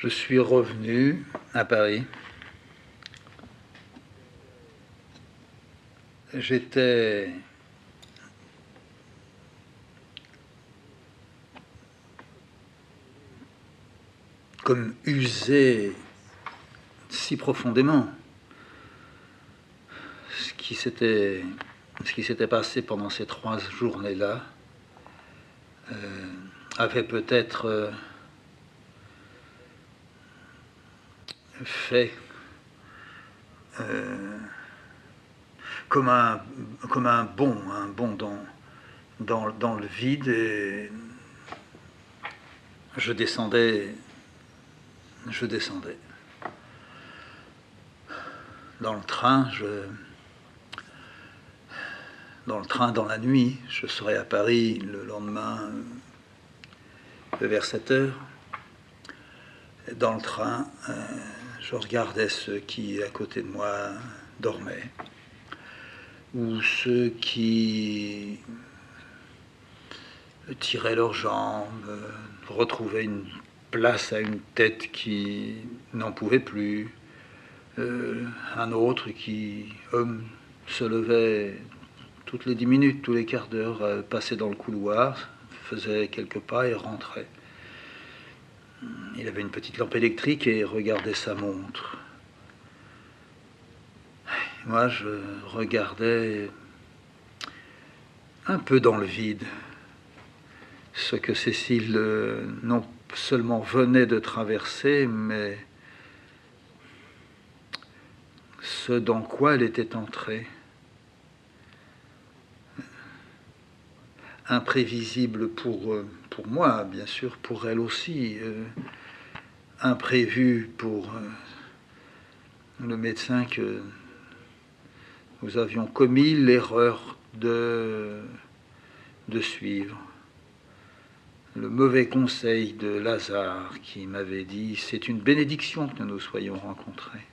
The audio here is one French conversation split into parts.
Je suis revenu à Paris. J'étais comme usé si profondément. Ce qui s'était passé pendant ces 3 journées-là avait peut-être fait comme un bond dans le vide, et je descendais dans le train. Dans la nuit. Je serai à Paris le lendemain vers 7 heures. Dans le train, je regardais ceux qui, à côté de moi, dormaient, ou ceux qui tiraient leurs jambes, retrouvaient une place à une tête qui n'en pouvait plus, un autre homme, se levait toutes les 10 minutes, tous les quarts d'heure, passait dans le couloir, faisait quelques pas et rentrait. Il avait une petite lampe électrique et regardait sa montre. Moi, je regardais un peu dans le vide ce que Cécile non seulement venait de traverser, mais ce dans quoi elle était entrée. Imprévisible pour moi, bien sûr, pour elle aussi. Imprévu pour le médecin que nous avions commis l'erreur de suivre. Le mauvais conseil de Lazare qui m'avait dit « c'est une bénédiction que nous nous soyons rencontrés ».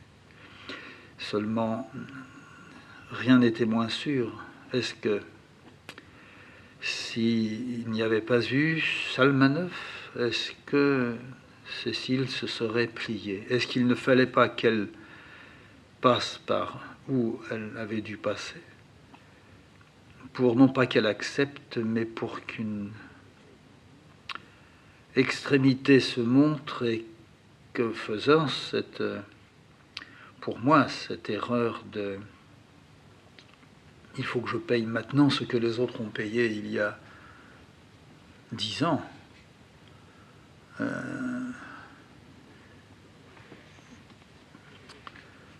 Seulement, rien n'était moins sûr. Est-ce que s'il n'y avait pas eu Salmanov, est-ce que Cécile se serait pliée? Est-ce qu'il ne fallait pas qu'elle passe par où elle avait dû passer, pour non pas qu'elle accepte, mais pour qu'une extrémité se montre, et que faisant pour moi, cette erreur de il faut que je paye maintenant ce que les autres ont payé il y a 10 ans.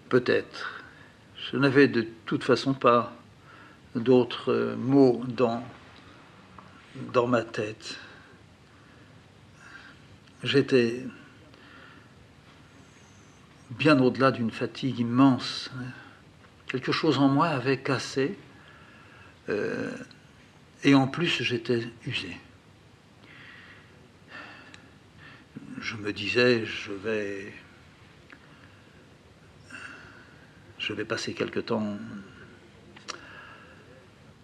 Peut-être. Je n'avais de toute façon pas d'autres mots dans ma tête. J'étais bien au-delà d'une fatigue immense. Quelque chose en moi avait cassé, et en plus j'étais usé. Je me disais, je vais passer quelque temps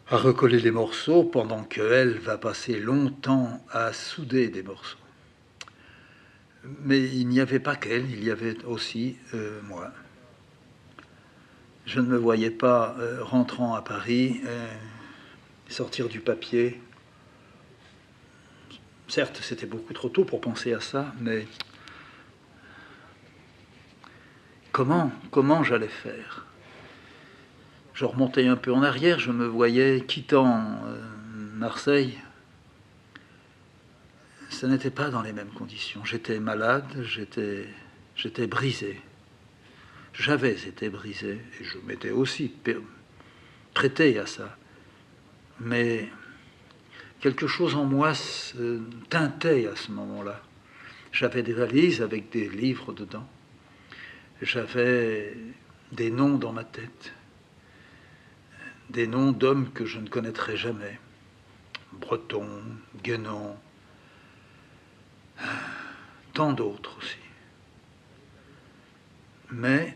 à recoller les morceaux, pendant qu'elle va passer longtemps à souder des morceaux. Mais il n'y avait pas qu'elle, il y avait aussi moi. Je ne me voyais pas rentrant à Paris, sortir du papier. Certes, c'était beaucoup trop tôt pour penser à ça, mais comment j'allais faire? Je remontais un peu en arrière, je me voyais quittant Marseille. Ce n'était pas dans les mêmes conditions. J'étais malade, j'étais brisé. J'avais été brisé, et je m'étais aussi prêté à ça. Mais quelque chose en moi se teintait à ce moment-là. J'avais des valises avec des livres dedans. J'avais des noms dans ma tête. Des noms d'hommes que je ne connaîtrais jamais. Breton, Guénon, tant d'autres aussi. Mais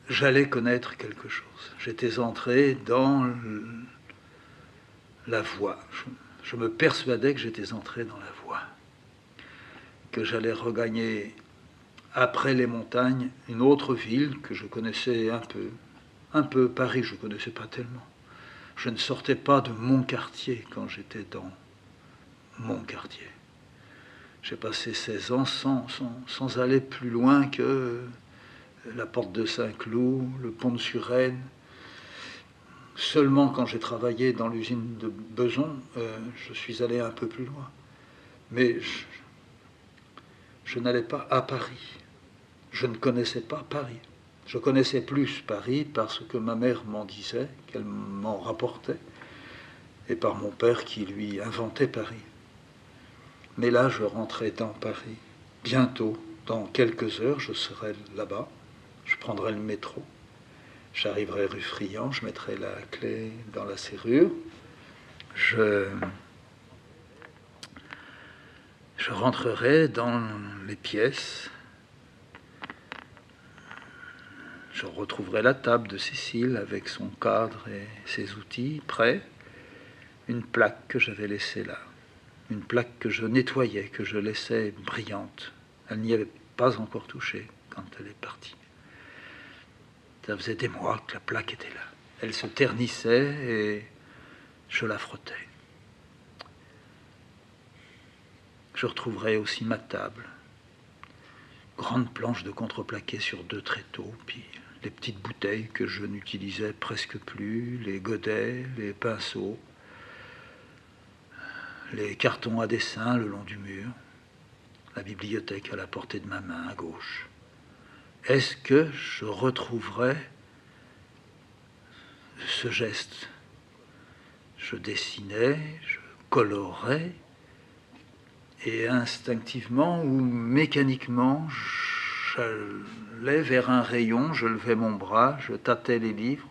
j'allais connaître quelque chose. J'étais entré dans la voie. Je me persuadais que j'étais entré dans la voie, que j'allais regagner après les montagnes, une autre ville que je connaissais un peu. Un peu Paris, je ne connaissais pas tellement. Je ne sortais pas de mon quartier quand j'étais dans mon quartier. J'ai passé 16 ans sans aller plus loin que la porte de Saint-Cloud, le pont de Suresnes. Seulement quand j'ai travaillé dans l'usine de Beson, je suis allé un peu plus loin. Mais je n'allais pas à Paris. Je ne connaissais pas Paris. Je connaissais plus Paris parce que ma mère m'en disait, qu'elle m'en rapportait, et par mon père qui lui inventait Paris. Mais là, je rentrais dans Paris. Bientôt, dans quelques heures, je serai là-bas. Je prendrai le métro. J'arriverai rue Friand, je mettrai la clé dans la serrure. Je rentrerai dans les pièces. Je retrouverai la table de Cécile avec son cadre et ses outils prêts. Une plaque que j'avais laissée là. Une plaque que je nettoyais, que je laissais brillante. Elle n'y avait pas encore touché quand elle est partie. Ça faisait des mois que la plaque était là. Elle se ternissait et je la frottais. Je retrouverai aussi ma table. Grande planche de contreplaqué sur 2 tréteaux, puis les petites bouteilles que je n'utilisais presque plus, les godets, les pinceaux, les cartons à dessin le long du mur, la bibliothèque à la portée de ma main à gauche. Est-ce que je retrouverai ce geste? Je dessinais, je colorais, et instinctivement ou mécaniquement, j'allais vers un rayon, je levais mon bras, je tâtais les livres.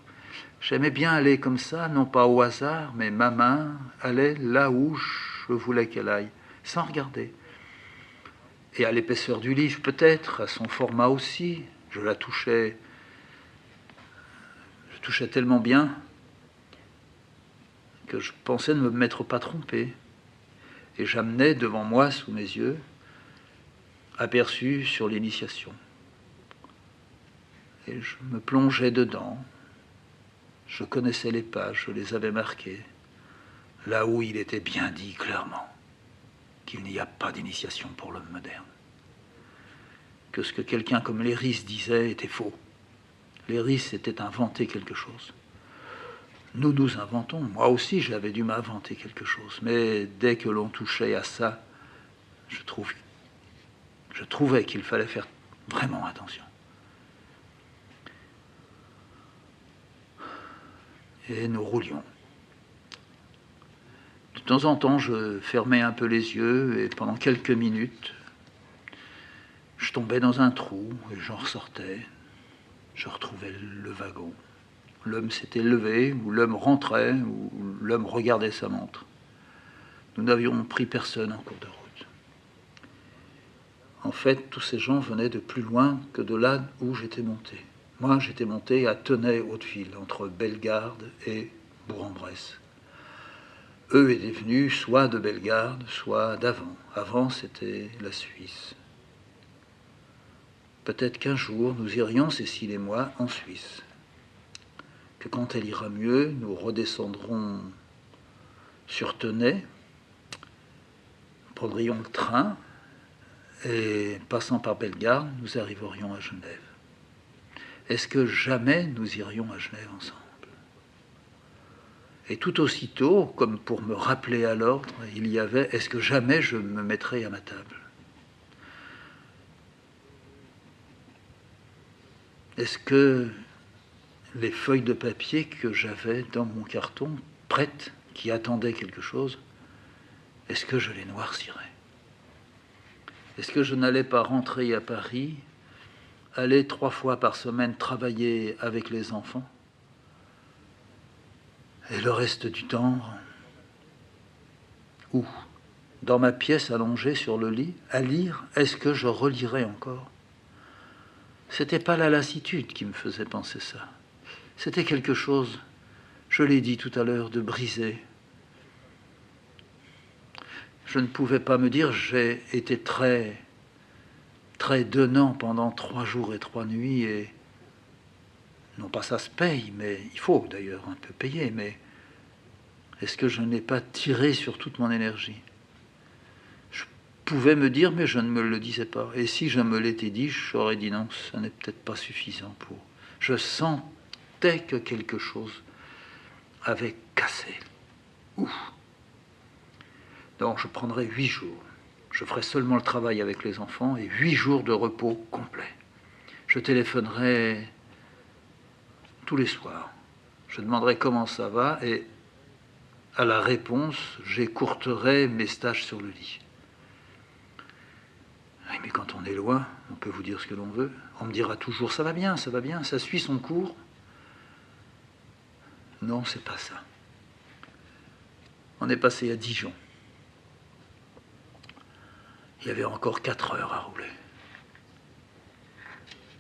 J'aimais bien aller comme ça, non pas au hasard, mais ma main allait là où je voulais qu'elle aille, sans regarder. Et à l'épaisseur du livre peut-être, à son format aussi, je touchais tellement bien que je pensais ne m'être pas trompé. Et j'amenais devant moi, sous mes yeux, aperçu sur l'initiation. Et je me plongeais dedans. Je connaissais les pages, je les avais marquées, là où il était bien dit clairement qu'il n'y a pas d'initiation pour l'homme moderne. Que ce que quelqu'un comme Léris disait était faux. Léris s'était inventé quelque chose. Nous nous inventons. Moi aussi, j'avais dû m'inventer quelque chose. Mais dès que l'on touchait à ça, je trouvais qu'il fallait faire vraiment attention. Et nous roulions. De temps en temps, je fermais un peu les yeux et pendant quelques minutes, je tombais dans un trou et j'en ressortais. Je retrouvais le wagon. L'homme s'était levé, ou l'homme rentrait, ou l'homme regardait sa montre. Nous n'avions pris personne en cours de route. En fait, tous ces gens venaient de plus loin que de là où j'étais monté. Moi, j'étais monté à Tenay-Hauteville, entre Bellegarde et Bourg-en-Bresse. Eux étaient venus soit de Bellegarde, soit d'avant. Avant, c'était la Suisse. Peut-être qu'un jour, nous irions, Cécile et moi, en Suisse. Que quand elle ira mieux, nous redescendrons sur Tenay, prendrions le train, et passant par Bellegarde, nous arriverions à Genève. Est-ce que jamais nous irions à Genève ensemble? Et tout aussitôt, comme pour me rappeler à l'ordre, il y avait « Est-ce que jamais je me mettrai à ma table ?» Est-ce que les feuilles de papier que j'avais dans mon carton, prêtes, qui attendaient quelque chose, est-ce que je les noircirais? Est-ce que je n'allais pas rentrer à Paris, aller 3 fois par semaine travailler avec les enfants, et le reste du temps, où? Dans ma pièce allongée sur le lit, à lire, est-ce que je relirais encore? C'était pas la lassitude qui me faisait penser ça. C'était quelque chose, je l'ai dit tout à l'heure, de brisé. Je ne pouvais pas me dire, j'ai été très très donnant pendant 3 jours et 3 nuits, et non pas ça se paye, mais il faut d'ailleurs un peu payer, mais est-ce que je n'ai pas tiré sur toute mon énergie? Je pouvais me dire, mais je ne me le disais pas. Et si je me l'étais dit, j'aurais dit non, ça n'est peut-être pas suffisant pour... Je sentais que quelque chose avait cassé. Ouf! Donc je prendrai 8 jours. Je ferai seulement le travail avec les enfants et 8 jours de repos complet. Je téléphonerai tous les soirs. Je demanderai comment ça va et à la réponse, j'écourterai mes stages sur le lit. Oui, mais quand on est loin, on peut vous dire ce que l'on veut. On me dira toujours ça va bien, ça suit son cours. Non, c'est pas ça. On est passé à Dijon. Il y avait encore 4 heures à rouler.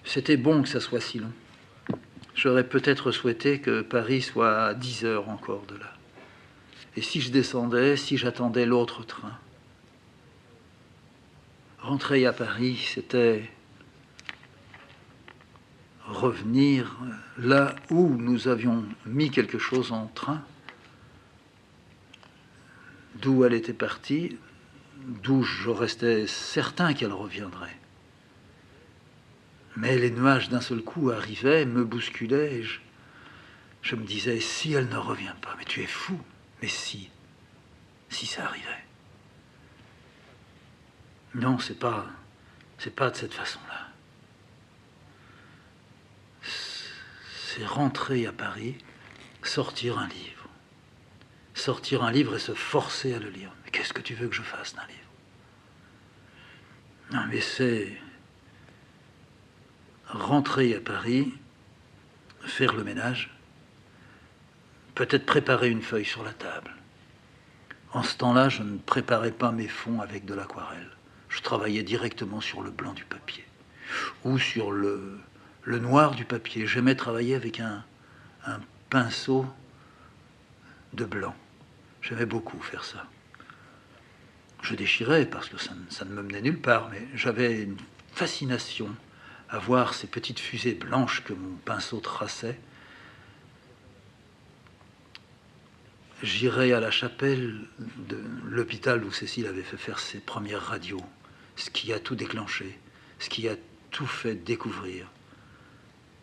C'était bon que ça soit si long. J'aurais peut-être souhaité que Paris soit à 10 heures encore de là. Et si je descendais, si j'attendais l'autre train? Rentrer à Paris, c'était revenir là où nous avions mis quelque chose en train, d'où elle était partie, d'où je restais certain qu'elle reviendrait. Mais les nuages d'un seul coup arrivaient, me bousculaient, et je me disais, si elle ne revient pas, mais tu es fou, mais si ça arrivait. Non, c'est pas de cette façon-là. C'est rentrer à Paris, sortir un livre. Sortir un livre et se forcer à le lire. Mais qu'est-ce que tu veux que je fasse d'un livre? Non, mais c'est rentrer à Paris, faire le ménage, peut-être préparer une feuille sur la table. En ce temps-là, je ne préparais pas mes fonds avec de l'aquarelle. Je travaillais directement sur le blanc du papier ou sur le noir du papier. J'aimais travailler avec un pinceau de blanc. J'aimais beaucoup faire ça. Je déchirais parce que ça ne me menait nulle part, mais j'avais une fascination à voir ces petites fusées blanches que mon pinceau traçait. J'irai à la chapelle de l'hôpital où Cécile avait fait faire ses premières radios, ce qui a tout déclenché, ce qui a tout fait découvrir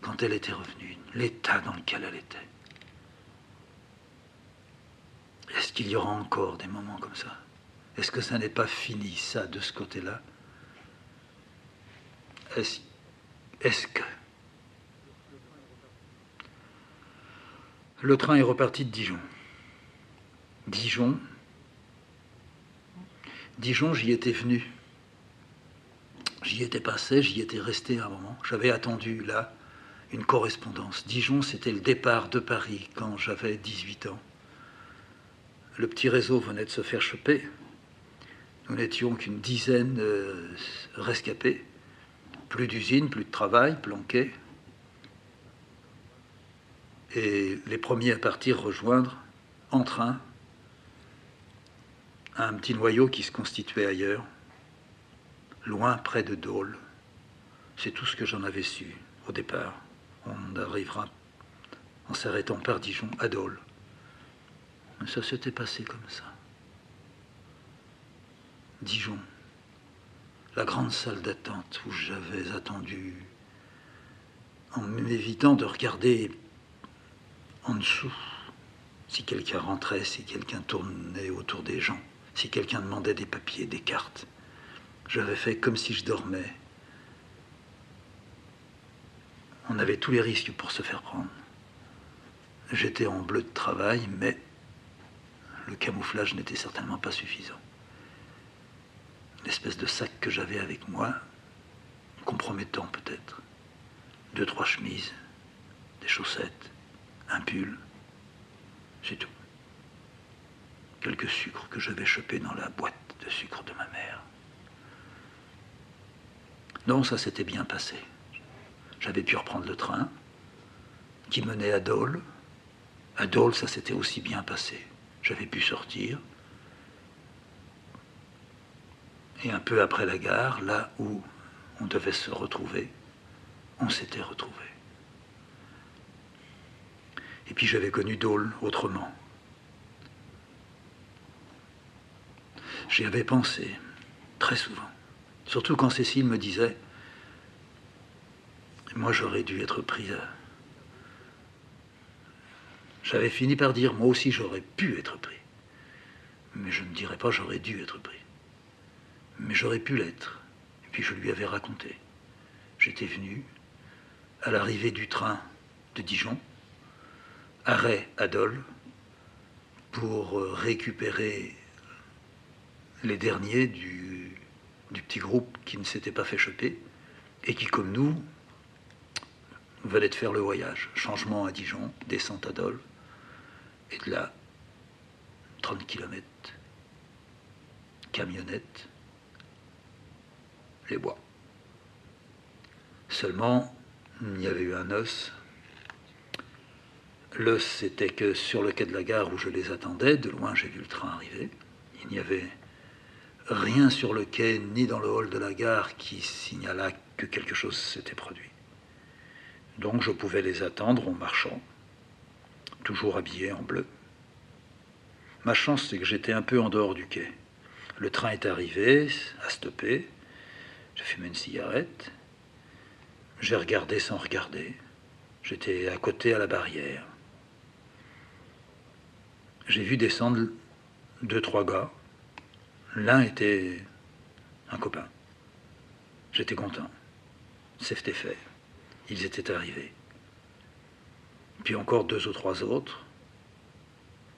quand elle était revenue, l'état dans lequel elle était. Est-ce qu'il y aura encore des moments comme ça? Est-ce que ça n'est pas fini, ça, de ce côté-là? Est-ce que... Le train est reparti de Dijon. Dijon, j'y étais venu. J'y étais passé, j'y étais resté un moment. J'avais attendu, là, une correspondance. Dijon, c'était le départ de Paris quand j'avais 18 ans. Le petit réseau venait de se faire choper. Nous n'étions qu'une dizaine rescapés. Plus d'usines, plus de travail, planqués. Et les premiers à partir rejoindre, en train, un petit noyau qui se constituait ailleurs, loin près de Dole. C'est tout ce que j'en avais su au départ. On arrivera en s'arrêtant par Dijon à Dole. Mais ça s'était passé comme ça. Dijon, la grande salle d'attente où j'avais attendu, en m'évitant de regarder en dessous, si quelqu'un rentrait, si quelqu'un tournait autour des gens, si quelqu'un demandait des papiers, des cartes. J'avais fait comme si je dormais. On avait tous les risques pour se faire prendre. J'étais en bleu de travail, mais le camouflage n'était certainement pas suffisant. L'espèce de sac que j'avais avec moi, compromettant peut-être. 2-3 chemises, des chaussettes, un pull, c'est tout. Quelques sucres que j'avais chopés dans la boîte de sucre de ma mère. Non, ça s'était bien passé. J'avais pu reprendre le train qui menait à Dole. À Dole, ça s'était aussi bien passé. J'avais pu sortir. Et un peu après la gare, là où On devait se retrouver. On s'était retrouvés. Et puis j'avais connu Dole autrement. J'y avais pensé très souvent. Surtout quand Cécile me disait « Moi, j'aurais dû être pris à... » J'avais fini par dire « Moi aussi, j'aurais pu être pris. » Mais je ne dirais pas « J'aurais dû être pris. » Mais j'aurais pu l'être. Et puis je lui avais raconté. J'étais venu à l'arrivée du train de Dijon, arrêt à Dole, pour récupérer les derniers du petit groupe qui ne s'était pas fait choper et qui, comme nous, venait de faire le voyage. Changement à Dijon, descente à Dole, et de là, 30 km, camionnette, les bois. Seulement, il y avait eu un os. L'os, c'était que sur le quai de la gare où je les attendais, de loin j'ai vu le train arriver. Il n'y avait rien sur le quai ni dans le hall de la gare qui signala que quelque chose s'était produit. Donc je pouvais les attendre en marchant, toujours habillé en bleu. Ma chance, c'est que j'étais un peu en dehors du quai. Le train est arrivé, a stoppé. J'ai fumé une cigarette. J'ai regardé sans regarder. J'étais à côté à la barrière. J'ai vu descendre 2-3 gars. L'un était un copain. J'étais content. C'était fait. Ils étaient arrivés. Puis encore 2 ou 3 autres.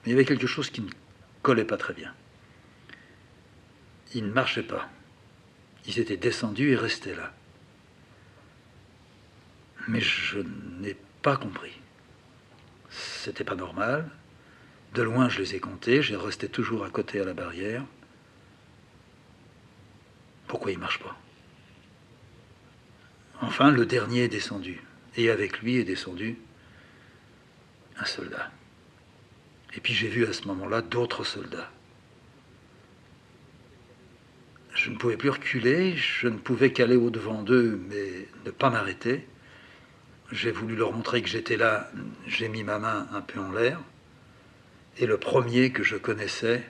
Mais il y avait quelque chose qui ne collait pas très bien. Ils ne marchaient pas. Ils étaient descendus et restaient là. Mais je n'ai pas compris. C'était pas normal. De loin, je les ai comptés. J'ai resté toujours à côté à la barrière. Pourquoi ils ne marchent pas? Enfin, le dernier est descendu. Et avec lui est descendu un soldat. Et puis j'ai vu à ce moment-là d'autres soldats. Je ne pouvais plus reculer, je ne pouvais qu'aller au-devant d'eux, mais ne pas m'arrêter. J'ai voulu leur montrer que j'étais là, j'ai mis ma main un peu en l'air, et le premier que je connaissais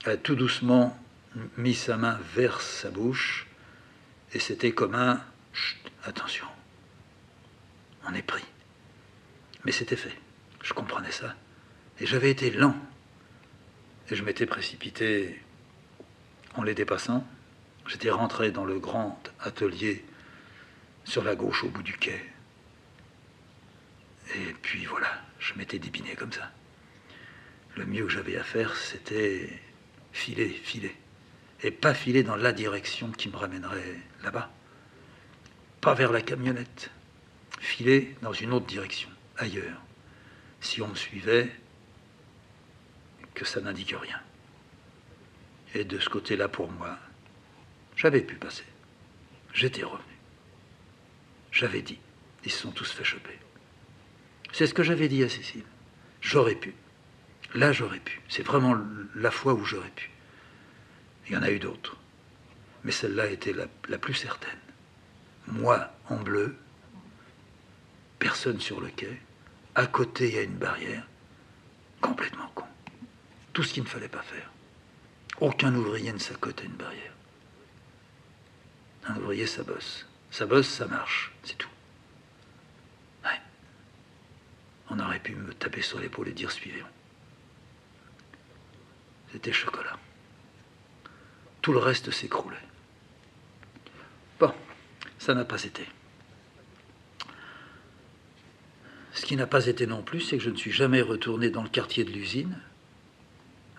a tout doucement mis sa main vers sa bouche, et c'était comme un « Chut, attention, on est pris ». Mais c'était fait, je comprenais ça. Et j'avais été lent, et je m'étais précipité en les dépassant. J'étais rentré dans le grand atelier sur la gauche au bout du quai. Et puis voilà, je m'étais débiné comme ça. Le mieux que j'avais à faire, c'était filer. Et pas filer dans la direction qui me ramènerait là-bas. Pas vers la camionnette. Filer dans une autre direction, ailleurs. Si on me suivait, que ça n'indique rien. Et de ce côté-là, pour moi, j'avais pu passer. J'étais revenu. J'avais dit, ils se sont tous fait choper. C'est ce que j'avais dit à Cécile. J'aurais pu. Là, j'aurais pu. C'est vraiment la fois où j'aurais pu. Il y en a eu d'autres. Mais celle-là était la plus certaine. Moi, en bleu, personne sur le quai, à côté, il y a une barrière, complètement con. Tout ce qu'il ne fallait pas faire. Aucun ouvrier ne s'accote à une barrière. Un ouvrier, ça bosse. Ça bosse, ça marche, c'est tout. Ouais. On aurait pu me taper sur l'épaule et dire suivez-moi. C'était chocolat. Tout le reste s'écroulait. Bon, ça n'a pas été. Ce qui n'a pas été non plus, c'est que je ne suis jamais retourné dans le quartier de l'usine.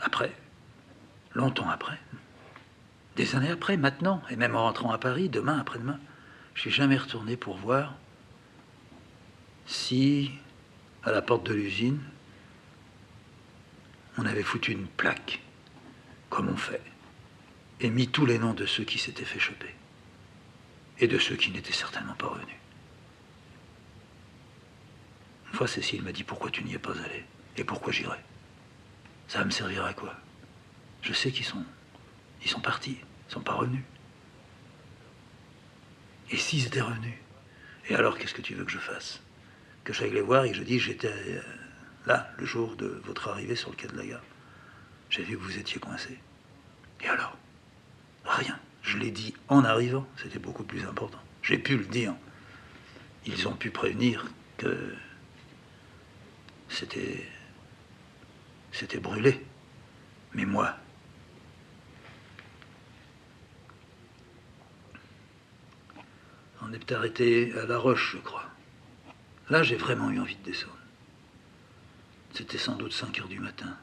Après, longtemps après, des années après, maintenant, et même en rentrant à Paris, demain, après-demain, je ne suis jamais retourné pour voir si, à la porte de l'usine, on avait foutu une plaque, comme on fait, et mis tous les noms de ceux qui s'étaient fait choper, et de ceux qui n'étaient certainement pas revenus. Une fois, Cécile m'a dit « Pourquoi tu n'y es pas allé? Et pourquoi j'irai? Ça va me servir à quoi? Je sais qu'ils sont partis, ils ne sont pas revenus. » Et s'ils étaient revenus? Et alors, qu'est-ce que tu veux que je fasse? Que j'aille les voir et que je dise j'étais là le jour de votre arrivée sur le quai de la gare. J'ai vu que vous étiez coincé. Et alors? Rien. Je l'ai dit en arrivant, c'était beaucoup plus important. J'ai pu le dire. Ils ont pu prévenir que c'était brûlé. Mais moi, on est arrêté à La Roche, je crois. Là, j'ai vraiment eu envie de descendre. C'était sans doute 5 heures du matin.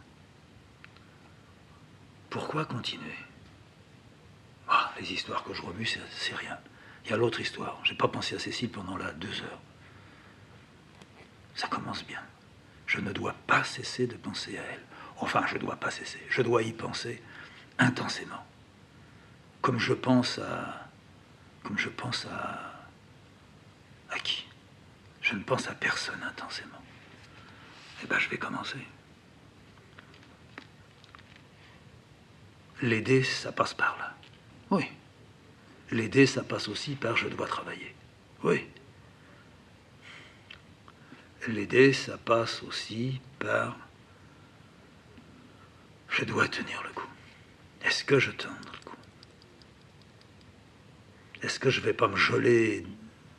Pourquoi continuer? Ah, les histoires que je remue, c'est rien. Il y a l'autre histoire. J'ai pas pensé à Cécile pendant là 2 heures. Ça commence bien. Je ne dois pas cesser de penser à elle. Enfin, je dois pas cesser. Je dois y penser intensément. Comme je pense à... À qui? Je ne pense à personne intensément. Eh bien, je vais commencer. L'aider, ça passe par là. Oui. L'aider, ça passe aussi par je dois travailler. Oui. L'aider, ça passe aussi par je dois tenir le coup. Est-ce que je tiens le coup? Est-ce que je vais pas me geler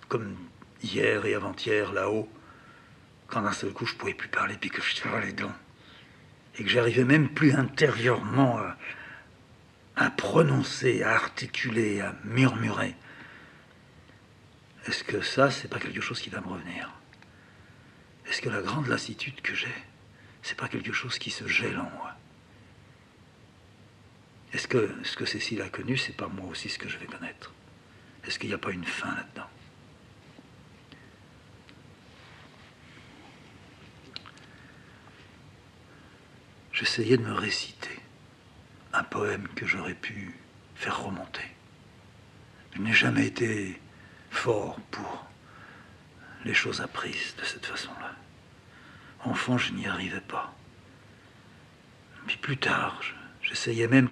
comme hier et avant-hier là-haut, quand d'un seul coup je pouvais plus parler puis que je serrais les dents et que j'arrivais même plus intérieurement à prononcer, à articuler, à murmurer? Est-ce que ça, c'est pas quelque chose qui va me revenir? Est-ce que la grande lassitude que j'ai, c'est pas quelque chose qui se gèle en moi? Est-ce que ce que Cécile a connu, c'est pas moi aussi ce que je vais connaître? Est-ce qu'il n'y a pas une fin là-dedans? J'essayais de me réciter un poème que j'aurais pu faire remonter. Je n'ai jamais été fort pour les choses apprises de cette façon-là. Enfant, je n'y arrivais pas. Puis plus tard, j'essayais même